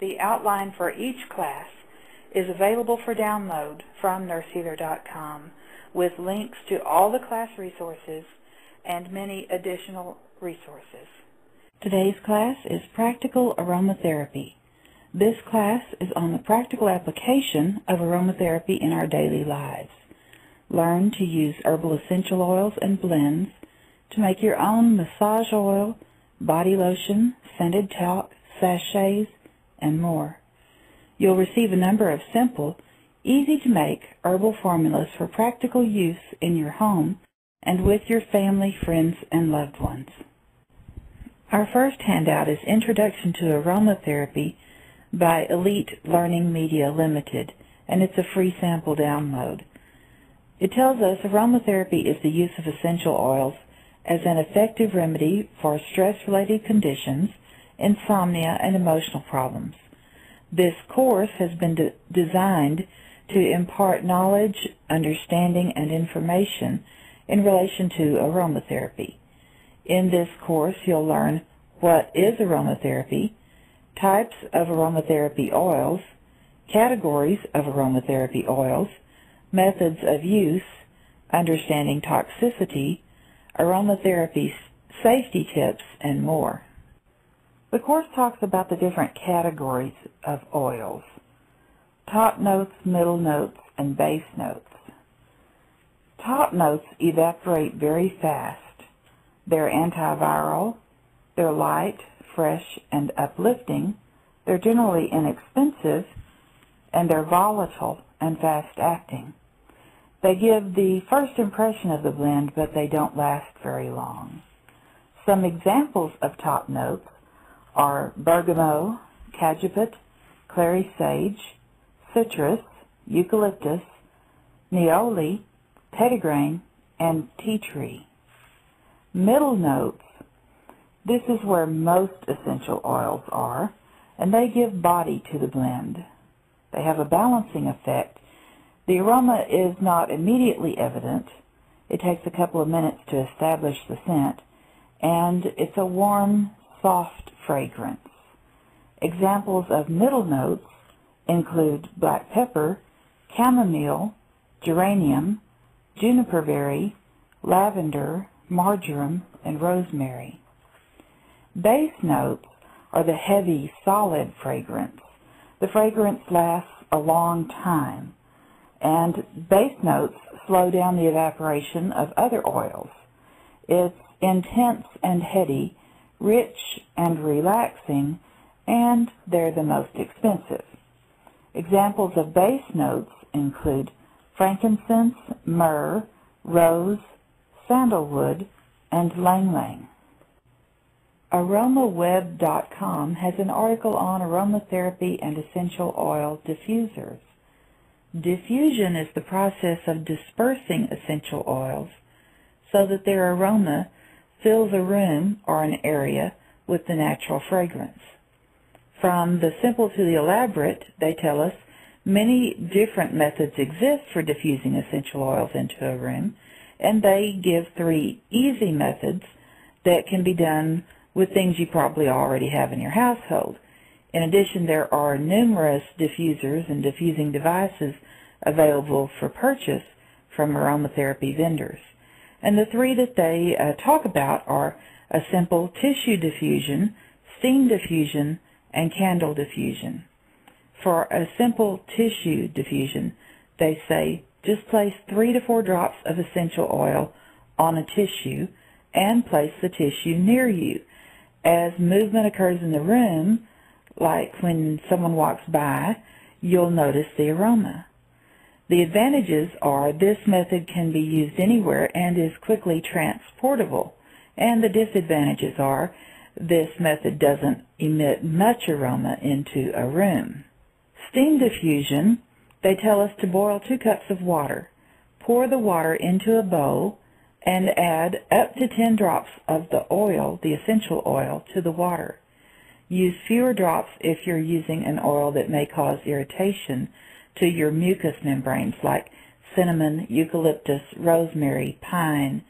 The outline for each class is available for download from nursehealer.com with links to all the class resources and many additional resources. Today's class is Practical Aromatherapy. This class is on the practical application of aromatherapy in our daily lives. Learn to use herbal essential oils and blends to make your own massage oil, body lotion, scented talc, sachets, and more. You'll receive a number of simple, easy-to-make herbal formulas for practical use in your home and with your family, friends, and loved ones. Our first handout is Introduction to Aromatherapy by Elite Learning Media Limited, and it's a free sample download. It tells us aromatherapy is the use of essential oils as an effective remedy for stress-related conditions, insomnia, and emotional problems. This course has been designed to impart knowledge, understanding, and information in relation to aromatherapy. In this course, you'll learn what is aromatherapy, types of aromatherapy oils, categories of aromatherapy oils, methods of use, understanding toxicity, aromatherapy safety tips, and more. The course talks about the different categories of oils: top notes, middle notes, and base notes. Top notes evaporate very fast. They're antiviral, they're light, fresh, and uplifting, they're generally inexpensive, and they're volatile and fast-acting. They give the first impression of the blend, but they don't last very long. Some examples of top notes are bergamot, cajeput, clary sage, citrus, eucalyptus, neoli, petitgrain, and tea tree. Middle notes. This is where most essential oils are, and they give body to the blend. They have a balancing effect. The aroma is not immediately evident. It takes a couple of minutes to establish the scent, and it's a warm, soft fragrance. Examples of middle notes include black pepper, chamomile, geranium, juniper berry, lavender, marjoram, and rosemary. Base notes are the heavy, solid fragrance. The fragrance lasts a long time, and base notes slow down the evaporation of other oils. It's intense and heady, rich and relaxing, and they're the most expensive. Examples of base notes include frankincense, myrrh, rose, sandalwood, and ylang-ylang. AromaWeb.com has an article on aromatherapy and essential oil diffusers. Diffusion is the process of dispersing essential oils so that their aroma fills a room or an area with the natural fragrance. From the simple to the elaborate, they tell us, many different methods exist for diffusing essential oils into a room, and they give 3 easy methods that can be done with things you probably already have in your household. In addition, there are numerous diffusers and diffusing devices available for purchase from aromatherapy vendors. And the 3 that they talk about are a simple tissue diffusion, steam diffusion, and candle diffusion. For a simple tissue diffusion, they say just place 3 to 4 drops of essential oil on a tissue and place the tissue near you. As movement occurs in the room, like when someone walks by, you'll notice the aroma. The advantages are this method can be used anywhere and is quickly transportable, and the disadvantages are this method doesn't emit much aroma into a room. Steam diffusion, they tell us to boil 2 cups of water. Pour the water into a bowl and add up to 10 drops of the oil, the essential oil, to the water. Use fewer drops if you're using an oil that may cause irritation to your mucous membranes like cinnamon, eucalyptus, rosemary, pine,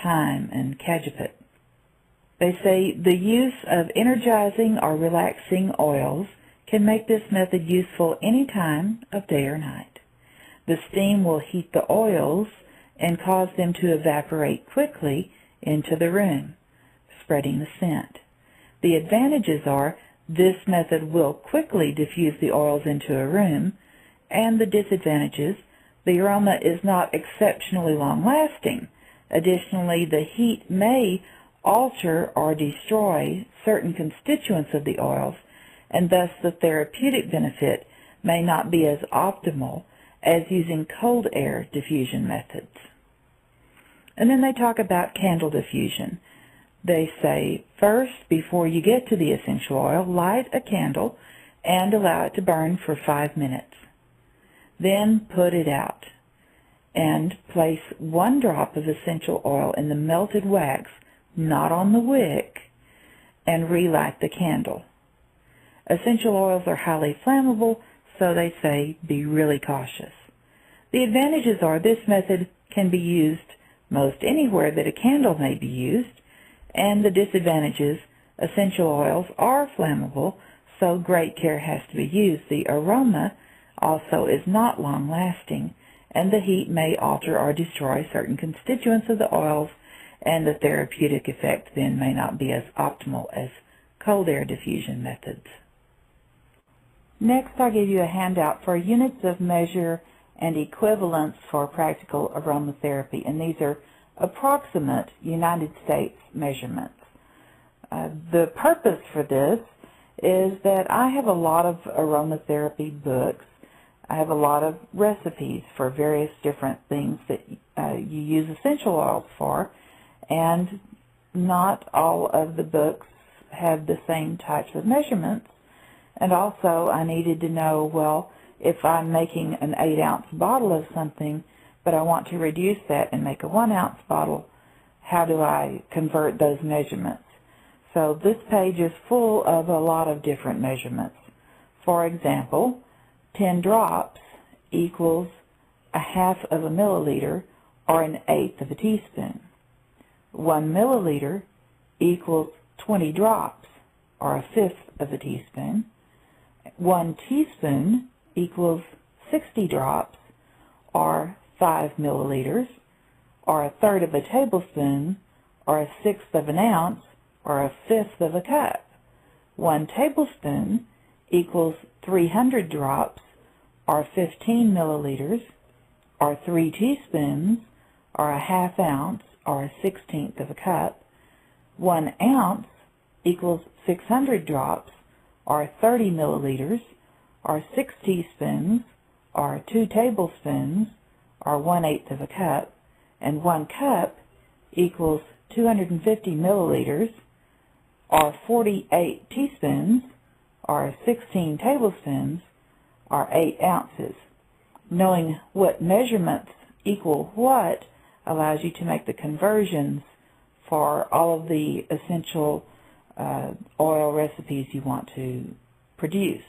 thyme, and cajeput. They say the use of energizing or relaxing oils can make this method useful any time of day or night. The steam will heat the oils and cause them to evaporate quickly into the room, spreading the scent. The advantages are this method will quickly diffuse the oils into a room, and the disadvantages, the aroma is not exceptionally long-lasting. Additionally, the heat may alter or destroy certain constituents of the oils, and thus the therapeutic benefit may not be as optimal as using cold air diffusion methods. And then they talk about candle diffusion. They say, first, before you get to the essential oil, light a candle and allow it to burn for 5 minutes. Then put it out and place 1 drop of essential oil in the melted wax, not on the wick, and relight the candle. Essential oils are highly flammable, so they say be really cautious. The advantages are this method can be used most anywhere that a candle may be used, and the disadvantages, essential oils are flammable, so great care has to be used. The aroma also is not long-lasting, and the heat may alter or destroy certain constituents of the oils, and the therapeutic effect then may not be as optimal as cold air diffusion methods. Next, I'll give you a handout for units of measure and equivalents for practical aromatherapy, and these are approximate United States measurements. The purpose for this is that I have a lot of aromatherapy books. I have a lot of recipes for various different things that you use essential oils for, and not all of the books have the same types of measurements. And also I needed to know, well, if I'm making an 8-ounce bottle of something, but I want to reduce that and make a 1-ounce bottle, how do I convert those measurements? So this page is full of a lot of different measurements. For example, 10 drops equals 1/2 of a milliliter or 1/8 of a teaspoon. 1 milliliter equals 20 drops or 1/5 of a teaspoon. 1 teaspoon equals 60 drops or 5 milliliters, or 1/3 of a tablespoon, or 1/6 of an ounce, or 1/5 of a cup. 1 tablespoon equals 300 drops, or 15 milliliters, or 3 teaspoons, or 1/2 ounce, or 1/16 of a cup. 1 ounce equals 600 drops, or 30 milliliters, or 6 teaspoons, or 2 tablespoons, or 1/8 of a cup, and 1 cup equals 250 milliliters, or 48 teaspoons, or 16 tablespoons, or 8 ounces. Knowing what measurements equal what allows you to make the conversions for all of the essential oil recipes you want to produce.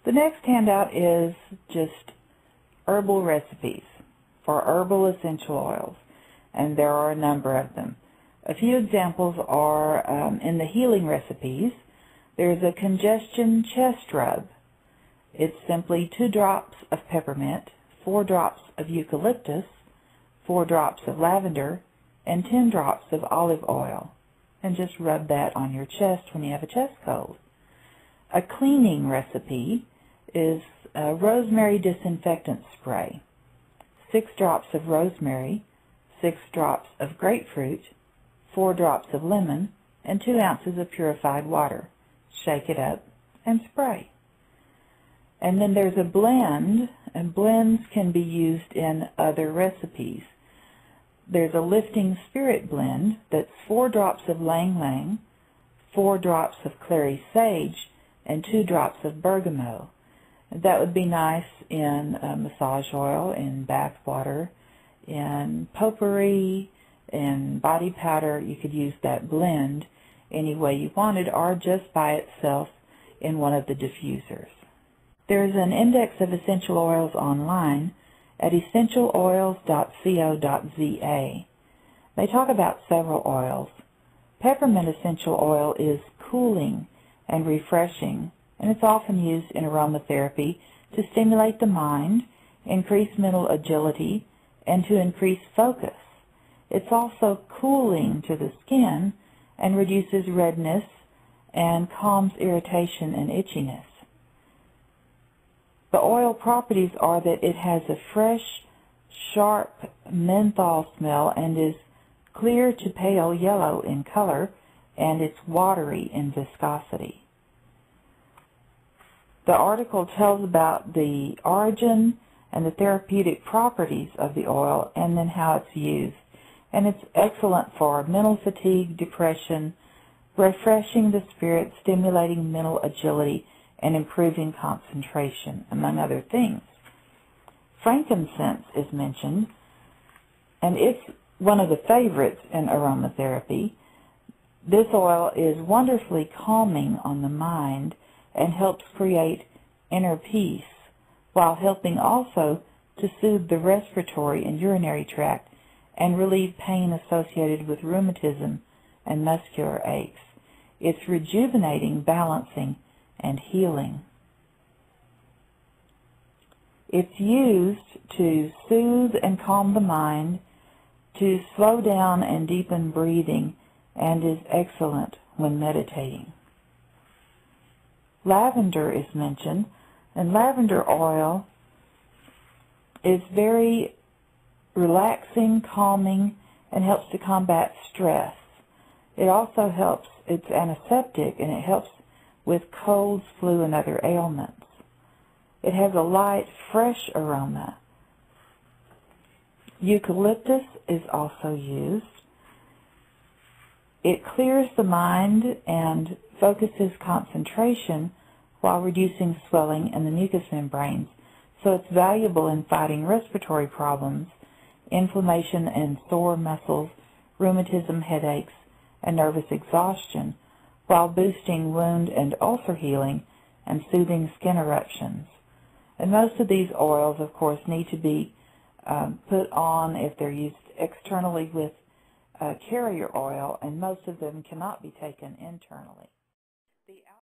The next handout is just herbal recipes for herbal essential oils, and there are a number of them. A few examples are in the healing recipes. There's a congestion chest rub. It's simply 2 drops of peppermint, 4 drops of eucalyptus, 4 drops of lavender, and 10 drops of olive oil. And just rub that on your chest when you have a chest cold. A cleaning recipe is a rosemary disinfectant spray. 6 drops of rosemary, 6 drops of grapefruit, 4 drops of lemon, and 2 ounces of purified water. Shake it up and spray. And then there's a blend, and blends can be used in other recipes. There's a lifting spirit blend that's 4 drops of ylang ylang, 4 drops of clary sage, and 2 drops of bergamot. That would be nice in massage oil, in bath water, in potpourri, in body powder. You could use that blend any way you wanted, or just by itself in one of the diffusers. There's an index of essential oils online at essentialoils.co.za. They talk about several oils. Peppermint essential oil is cooling and refreshing and it's often used in aromatherapy to stimulate the mind, increase mental agility, and to increase focus. It's also cooling to the skin and reduces redness and calms irritation and itchiness. The oil properties are that it has a fresh, sharp menthol smell and is clear to pale yellow in color, and it's watery in viscosity. The article tells about the origin and the therapeutic properties of the oil and then how it's used. And it's excellent for mental fatigue, depression, refreshing the spirit, stimulating mental agility, and improving concentration, among other things. Frankincense is mentioned, and it's one of the favorites in aromatherapy. This oil is wonderfully calming on the mind and helps create inner peace, while helping also to soothe the respiratory and urinary tract and relieve pain associated with rheumatism and muscular aches. It's rejuvenating, balancing, and healing. It's used to soothe and calm the mind, to slow down and deepen breathing, and is excellent when meditating. Lavender is mentioned, and lavender oil is very relaxing, calming, and helps to combat stress. It also helps, it's antiseptic, and it helps with colds, flu, and other ailments. It has a light, fresh aroma. Eucalyptus is also used. It clears the mind and focuses concentration while reducing swelling in the mucous membranes, so it's valuable in fighting respiratory problems, inflammation and sore muscles, rheumatism, headaches, and nervous exhaustion, while boosting wound and ulcer healing and soothing skin eruptions. And most of these oils, of course, need to be put on if they're used externally with carrier oil, and most of them cannot be taken internally.